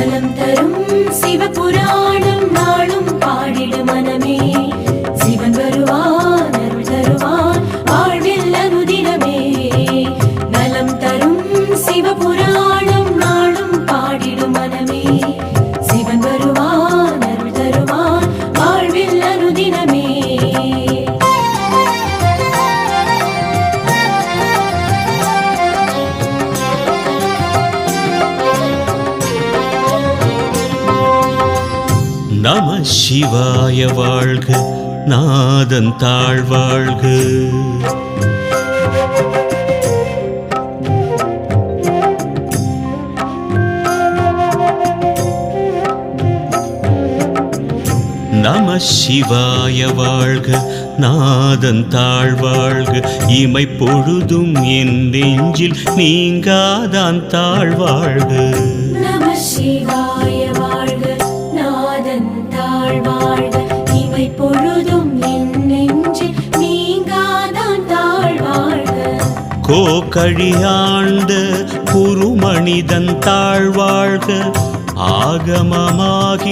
நலம் தரும் சிவபுராணம் நாளும் பாடிடு மனமே. சிவன் வருவான் அருள் தருவான் வாழ்வில் அனுதினமே. நலம் தரும் சிவபுராணம் நாளும் பாடிடு மனமே. சிவன் வருவான் அருள் தருவான் வாழ்வில் அனுதினமே. நம சிவாய வாழ்க, நாதன் தாழ் வாழ்க. நம சிவாய வாழ்க, நாதன் தாழ் வாழ்க. இமை பொழுதும் என் நெஞ்சில் நீங்காதான் தாழ் வாழ்க. நம சிவாய வாழ்க, நாதன் தாழ் வாழ்க. இமை பொழுதும் என் நெஞ்சில் நீங்காதான் தாழ் வாழ்க. கோகழியாண்ட குருமனிதன் தாழ் வாழ்க. ஆகமமாகி